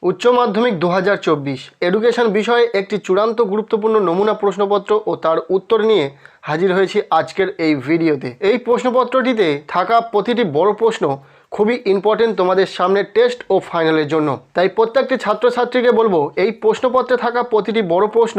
উচ্চ মাধ্যমিক 2024 এডুকেশন বিষয়ে একটি চূড়ান্ত গুরুত্বপূর্ণ নমুনা প্রশ্নপত্র ও তার উত্তর নিয়ে হাজির হয়েছি আজকের এই ভিডিওতে। এই প্রশ্নপত্রটিতে থাকা প্রতিটি বড় প্রশ্ন খুবই ইম্পর্টেন্ট তোমাদের সামনে টেস্ট ও ফাইনালের জন্য। তাই প্রত্যেকটি ছাত্রছাত্রীকে বলবো এই প্রশ্নপত্রে থাকা প্রতিটি বড় প্রশ্ন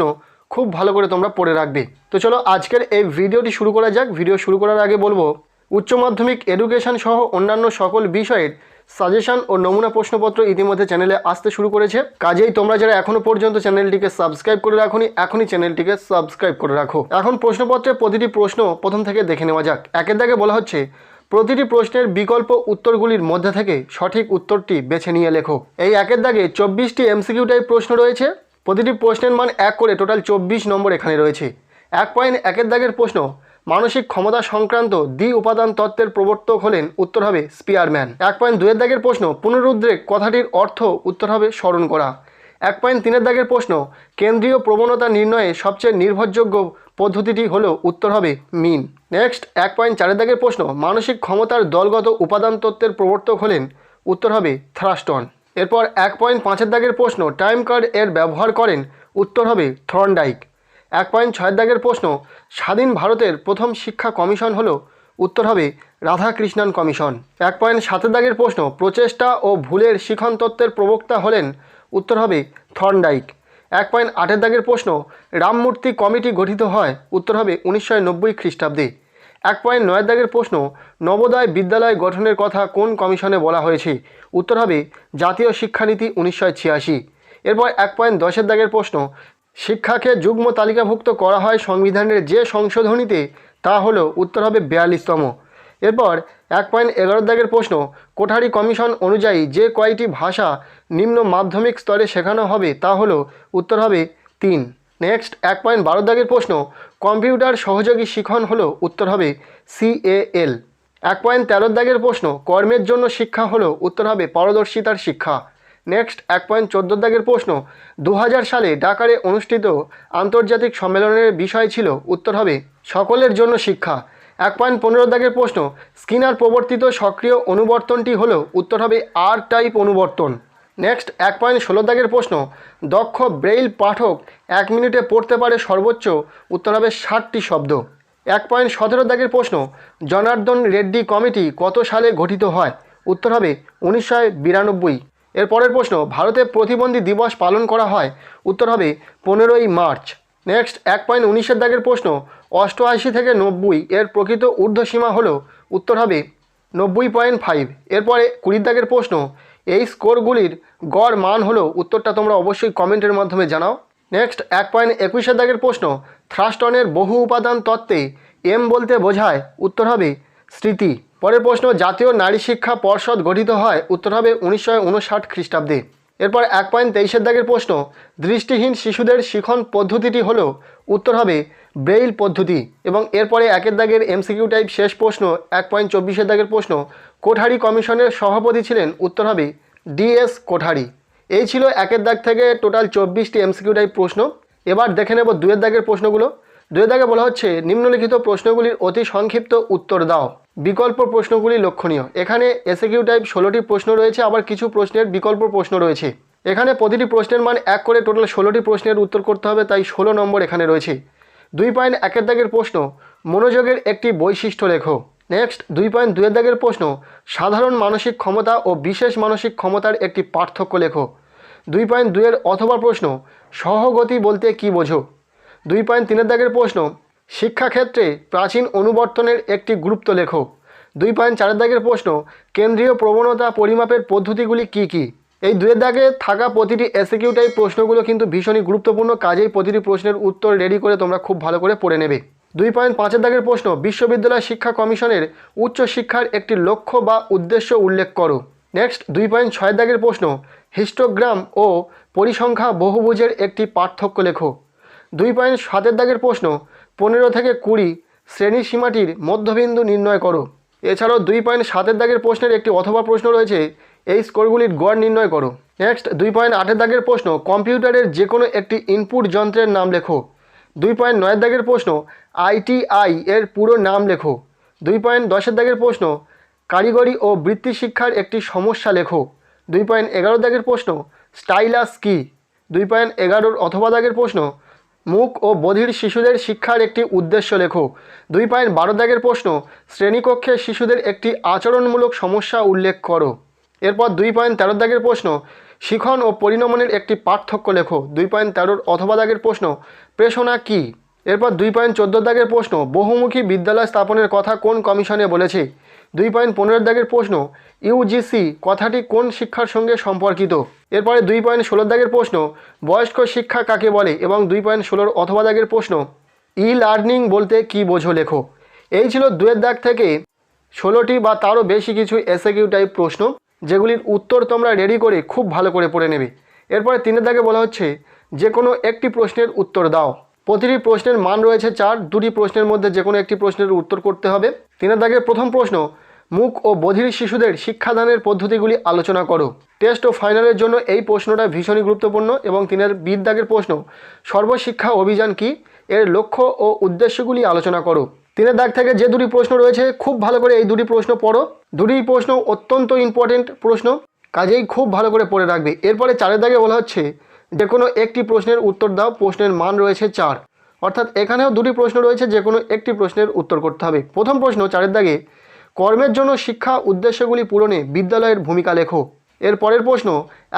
খুব ভালো করে তোমরা পড়ে রাখবে। তো চলো আজকের এই ভিডিওটি শুরু করা যাক। ভিডিও শুরু করার আগে বলবো উচ্চ মাধ্যমিক এডুকেশন সহ অন্যান্য সকল বিষয়ের সাজেশন ও নমুনা প্রশ্নপত্র ইতিমধ্যে চ্যানেলে আসতে শুরু করেছে। কাজেই তোমরা যারা এখনো পর্যন্ত চ্যানেলটিকে সাবস্ক্রাইব করে রাখোনি এখনই চ্যানেলটিকে সাবস্ক্রাইব করে রাখো। এখন প্রশ্নপত্রের প্রতিটি প্রশ্ন প্রথম থেকে দেখে নেওয়া যাক। একের দাগে বলা হচ্ছে প্রতিটি প্রশ্নের বিকল্প উত্তরগুলির মধ্যে থেকে সঠিক উত্তরটি বেছে নিয়ে লেখো। এই একের দাগে 24টি এমসিকিউ টাইপ প্রশ্ন রয়েছে। প্রতিটি প্রশ্নের মান 1 করে টোটাল 24 নম্বর এখানে রয়েছে। 1.1 দাগের প্রশ্ন মানসিক ক্ষমতা সংক্রান্ত দ্বি উপাদান তত্ত্বের প্রবর্তক হলেন, উত্তর হবে স্পিয়ারম্যান। 1.2 দাগের প্রশ্ন পুনরুদ্রেক কথাটির অর্থ, উত্তর হবে স্মরণ করা। 1.3 দাগের প্রশ্ন কেন্দ্রীয় প্রবণতা নির্ণয়ে সবচেয়ে নির্ভরযোগ্য পদ্ধতিটি হলো, উত্তর হবে মিন। নেক্সট 1.4 দাগের প্রশ্ন মানসিক ক্ষমতার দলগত উপাদান তত্ত্বের প্রবর্তক হলেন, উত্তর হবে থ্রাস্টন। এরপর 1.5 দাগের প্রশ্ন টাইম কার্ড এর ব্যবহার করেন, উত্তর হবে থর্নডাইক। 1.6 দাগের প্রশ্ন স্বাধীন ভারতের প্রথম শিক্ষা কমিশন হলো, উত্তর হবে রাধাকৃষ্ণন কমিশন। 1.7 দাগের প্রশ্ন প্রচেষ্টা ও ভুলের শিখন তত্ত্বের প্রবক্তা হলেন, উত্তর হবে থর্নডাইক। 1.8 দাগের প্রশ্ন রামমূর্তি কমিটি গঠিত হয়, উত্তর হবে 1990 খ্রিস্টাব্দে। 1.9 দাগের প্রশ্ন নবোদয় বিদ্যালয় গঠনের কথা কোন কমিশনে বলা হয়েছে, উত্তর হবে জাতীয় শিক্ষানীতি 1986। এরপর 1.10 দাগের প্রশ্ন শিক্ষাকে যুগ্ম তালিকাভুক্ত করা হয় সংবিধানের যে সংশোধনীতে, তা হলো, উত্তর হবে 42তম। এরপর 1.11 দাগের প্রশ্ন কোঠারি কমিশন অনুযায়ী যে কয়টি ভাষা নিম্ন মাধ্যমিক স্তরে শেখানো হবে, তা হলো, উত্তর হবে 3। নেক্সট 1.12 দাগের প্রশ্ন কম্পিউটার সহযোগী শিখন হলো, উত্তর হবে CAL। 1.13 দাগের প্রশ্ন কর্মের জন্য শিক্ষা হলো, উত্তর হবে পারদর্শিতার শিক্ষা। নেক্সট 1.14 দাগের প্রশ্ন 2000 সালে ডাকারে অনুষ্ঠিত আন্তর্জাতিক সম্মেলনের বিষয় ছিল, উত্তর হবে সকলের জন্য শিক্ষা। 1.15 দাগের প্রশ্ন স্কিনার প্রবর্তিত সক্রিয় অনুবর্তনটি হলো, উত্তর হবে আর টাইপ অনুবর্তন। নেক্সট 1.16 দাগের প্রশ্ন দক্ষ ব্রেইল পাঠক 1 মিনিটে পড়তে পারে সর্বোচ্চ, উত্তর হবে 60টি শব্দ। 1.17 দাগের প্রশ্ন জনার্দন রেড্ডি কমিটি কত সালে গঠিত হয়, উত্তর হবে 1992। এর পরের প্রশ্ন ভারতে প্রতিবন্ধী দিবস পালন করা হয়, উত্তর হবে 15ই মার্চ। নেক্সট 1.19 দাগের প্রশ্ন 88 থেকে 90 এর প্রকৃত ঊর্ধ্বসীমা হলো, উত্তর হবে 90.5। এরপরে 20 দাগের প্রশ্ন এই স্কোরগুলির গড় মান হলো, উত্তরটা তোমরা অবশ্যই কমেন্টের মাধ্যমে জানাও। নেক্সট 1.21 দাগের প্রশ্ন থ্রাস্টনের বহু উপাদান তত্ত্বে এম বলতে বোঝায়, উত্তর হবে স্মৃতি। পরের প্রশ্ন জাতীয় নারী শিক্ষা পর্ষদ গঠিত হয়, উত্তর হবে 1959 খ্রিস্টাব্দে। এরপর 1.23 দাগের প্রশ্ন দৃষ্টিহীন শিশুদের শিখন পদ্ধতিটি হলো, উত্তর হবে ব্রেইল পদ্ধতি। এবং এরপরে 1 দাগের এমসিকিউ টাইপ শেষ প্রশ্ন 1.24 দাগের প্রশ্ন কোঠারি কমিশনের সভাপতি ছিলেন, উত্তর হবে DS কোঠারি। এই ছিল 1 দাগ থেকে টোটাল 24টি এমসিকিউ টাইপ প্রশ্ন। এবার দেখে নেব 2 দাগের প্রশ্নগুলো। 2 দাগে বলা হচ্ছে নিম্নলিখিত প্রশ্নগুলির অতি সংক্ষিপ্ত উত্তর দাও। বিকল্প প্রশ্নগুলি লক্ষণীয়। এখানে এসকিউ টাইপ 16টি প্রশ্ন রয়েছে, আবার কিছু প্রশ্নের বিকল্প প্রশ্ন রয়েছে। এখানে প্রতিটি প্রশ্নের মান 1 করে টোটাল 16টি প্রশ্নের উত্তর করতে হবে, তাই 16 নম্বর এখানে রয়েছে। 2.1 দাগের প্রশ্ন মনোযোগের একটি বৈশিষ্ট্য লেখো। নেক্সট 2.2 দাগের প্রশ্ন সাধারণ মানসিক ক্ষমতা ও বিশেষ মানসিক ক্ষমতার একটি পার্থক্য লেখো। 2.2 অথবা প্রশ্ন সহগতি বলতে কী বোঝো। 2.3 দাগের প্রশ্ন শিক্ষাক্ষেত্রে প্রাচীন অনুবর্তনের একটি গুরুত্ব লেখো। 2.4 দাগের প্রশ্ন কেন্দ্রীয় প্রবণতা পরিমাপের পদ্ধতিগুলি কি কি। এই 2 দাগে থাকা প্রতিটি এসকিউ টাইপ প্রশ্নগুলো কিন্তু ভীষণই গুরুত্বপূর্ণ, কাজেই প্রতিটি প্রশ্নের উত্তর রেডি করে তোমরা খুব ভালো করে পড়ে নেবে। 2.5 দাগের প্রশ্ন বিশ্ববিদ্যালয় শিক্ষা কমিশনের উচ্চশিক্ষার একটি লক্ষ্য বা উদ্দেশ্য উল্লেখ করো। নেক্সট 2.6 দাগের প্রশ্ন হিস্টোগ্রাম ও পরিসংখ্যা বহুভুজের একটি পার্থক্য লেখো। 2.7 দাগের প্রশ্ন 15 থেকে 20 শ্রেণী সীমাটির মধ্যবিন্দু নির্ণয় করো। এছাড়াও 2.7 দাগের প্রশ্নের একটি অথবা প্রশ্ন রয়েছে এই স্কোরগুলির গড় নির্ণয় করো। নেক্সট 2.8 দাগের প্রশ্ন কম্পিউটারের যে কোনো একটি ইনপুট যন্ত্রের নাম লেখো। 2.9 দাগের প্রশ্ন ITI এর পুরো নাম লেখো। 2.10 দাগের প্রশ্ন কারিগরি ও বৃত্তি শিক্ষার একটি সমস্যা লেখো। 2.11 দাগের প্রশ্ন স্টাইলাস কি? 2.11 অথবা দাগের প্রশ্ন, মুক ও বধির শিশুদের শিক্ষার একটি উদ্দেশ্য লেখো। 2.12 দাগের প্রশ্ন, শ্রেণীকক্ষে শিশুদের একটি আচরণমূলক সমস্যা উল্লেখ করো। এরপর 2.13 দাগের প্রশ্ন, শিখন ও পরিণমনের একটি পার্থক্য লেখো। 2.13 অথবা দাগের প্রশ্ন, প্রেষণা কি? এরপর 2.14 দাগের প্রশ্ন, বহুমুখী বিদ্যালয় স্থাপনের কথা কোন কমিশনে বলেছে? 2.15 দাগের প্রশ্ন, ইউজিসি কথাটি কোন শিক্ষার সঙ্গে সম্পর্কিত? এরপরে 2.16 দাগের প্রশ্ন, বয়স্ক শিক্ষা কাকে বলে? এবং 2.16 অথবা দাগের প্রশ্ন, ই লার্নিং বলতে কি বোঝো লেখো। এই ছিল 2 দাগ থেকে 16টি বা তারও বেশি কিছু এসএকিউ টাইপ প্রশ্ন, যেগুলির উত্তর তোমরা রেডি করে খুব ভালো করে পড়ে নেবে। এরপরে 3 দাগে বলা হচ্ছে যে কোনো একটি প্রশ্নের উত্তর দাও। প্রতিটি প্রশ্নের মান রয়েছে 4, 2টি প্রশ্নের মধ্যে যে কোনো একটি প্রশ্নের উত্তর করতে হবে। 3 দাগের প্রথম প্রশ্ন, মুক ও বধির শিশুদের শিক্ষাদানের পদ্ধতিগুলি আলোচনা করো। টেস্ট ও ফাইনালের জন্য এই প্রশ্নটা ভীষণই গুরুত্বপূর্ণ। এবং 3 দাগের প্রশ্ন, সর্বশিক্ষা অভিযান কি? এর লক্ষ্য ও উদ্দেশ্যগুলি আলোচনা করো। 3 দাগ থেকে যে 2টি প্রশ্ন রয়েছে খুব ভালো করে এই 2টি প্রশ্ন পড়ো। 2টি প্রশ্ন অত্যন্ত ইম্পর্টেন্ট প্রশ্ন, কাজেই খুব ভালো করে পড়ে রাখবে। এরপরে 4 দাগে বলা হচ্ছে যে কোনো একটি প্রশ্নের উত্তর দাও। প্রশ্নের মান রয়েছে 4, অর্থাৎ এখানেও 2টি প্রশ্ন রয়েছে, যে কোনো একটি প্রশ্নের উত্তর করতে হবে। প্রথম প্রশ্ন 4 দাগে, কর্মের জন্য শিক্ষা উদ্দেশ্যগুলি পূরণে বিদ্যালয়ের ভূমিকা লেখো। এর পরের প্রশ্ন,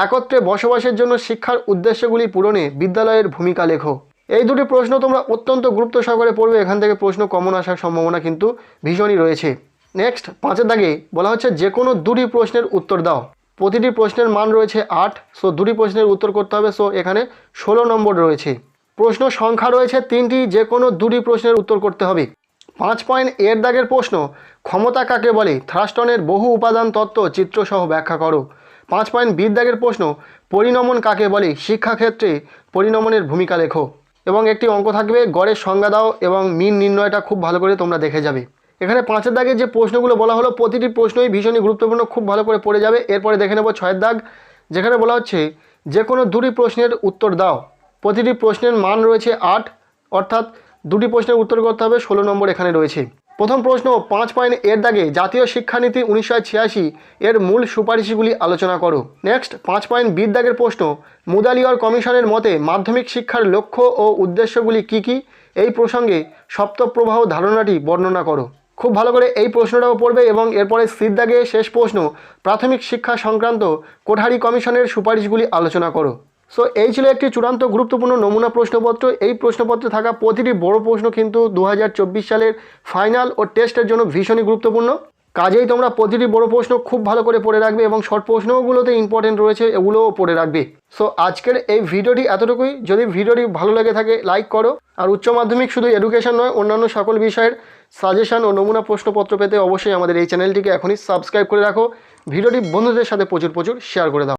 একত্রে বসবাসের জন্য শিক্ষার উদ্দেশ্যগুলি পূরণে বিদ্যালয়ের ভূমিকা লেখো। এই 2টি প্রশ্ন তোমরা অত্যন্ত গুরুত্ব সহকারে পড়বে। এখান থেকে প্রশ্ন কমন আসার সম্ভাবনা কিন্তু ভীষণই রয়েছে। নেক্সট 5 দাগে বলা হচ্ছে যে কোনো 2টি প্রশ্নের উত্তর দাও। প্রতিটি প্রশ্নের মান রয়েছে 8, সো 2টি প্রশ্নের উত্তর করতে হবে। সো এখানে 16 নম্বর রয়েছে। প্রশ্ন সংখ্যা রয়েছে 3টি, যে কোনো 2টি প্রশ্নের উত্তর করতে হবে। 5.1 দাগের প্রশ্ন, ক্ষমতা কাকে বলে? থ্রাস্টনের বহু উপাদান তত্ত্ব চিত্রসহ ব্যাখ্যা করো। 5.20 দাগের প্রশ্ন, পরিণমন কাকে বলে? শিক্ষাক্ষেত্রে পরিণমনের ভূমিকা লেখো। এবং একটি অঙ্ক থাকবে, গড়ের সংজ্ঞা দাও এবং মিন নির্ণয়টা খুব ভালো করে তোমরা দেখে যাবে। এখানে 5 দাগে যে প্রশ্নগুলো বলা হলো প্রতিটি প্রশ্নই ভীষণই গুরুত্বপূর্ণ, খুব ভালো করে পড়ে যাবে। এরপরে দেখে নেব 6 দাগ, যেখানে বলা হচ্ছে যে কোনো 2টি প্রশ্নের উত্তর দাও। প্রতিটি প্রশ্নের মান রয়েছে 8, অর্থাৎ 2টি প্রশ্নের উত্তর করতে হবে। 16 নম্বর এখানে রয়েছে। প্রথম প্রশ্ন 5.1 দাগে, জাতীয় শিক্ষানীতি 1986 এর মূল সুপারিশগুলি আলোচনা করো। নেক্সট 5.20 দাগের প্রশ্ন, মুদালিয়র কমিশনের মতে মাধ্যমিক শিক্ষার লক্ষ্য ও উদ্দেশ্যগুলি কি কি? এই প্রসঙ্গে সপ্তপ্রবাহ ধারণাটি বর্ণনা করো। খুব ভালো করে এই প্রশ্নটাও পড়বে। এবং এরপরে 6 দাগে শেষ প্রশ্ন, প্রাথমিক শিক্ষা সংক্রান্ত কোঠারি কমিশনের সুপারিশগুলি আলোচনা করো। সো এই ছিল একটি চূড়ান্ত গুরুত্বপূর্ণ নমুনা প্রশ্নপত্র। এই প্রশ্নপত্রে থাকা প্রতিটি বড় প্রশ্ন কিন্তু 2024 সালের ফাইনাল ও টেস্টের জন্য ভীষণই গুরুত্বপূর্ণ। কাজেই তোমরা প্রতিটি বড় প্রশ্ন খুব ভালো করে পড়ে রাখবে এবং শর্ট প্রশ্নগুলোতে ইম্পর্টেন্ট রয়েছে, এগুলোও পড়ে রাখবে। সো আজকের এই ভিডিওটি এতটুকুই। যদি ভিডিওটি ভালো লেগে থাকে লাইক করো। আর উচ্চ মাধ্যমিক শুধু এডুকেশন নয়, অন্যান্য সকল বিষয়ের সাজেশন ও নমুনা প্রশ্নপত্র পেতে অবশ্যই আমাদের এই চ্যানেলটিকে এখনই সাবস্ক্রাইব করে রাখো। ভিডিওটি বন্ধুদের সাথে প্রচুর শেয়ার করে দাও।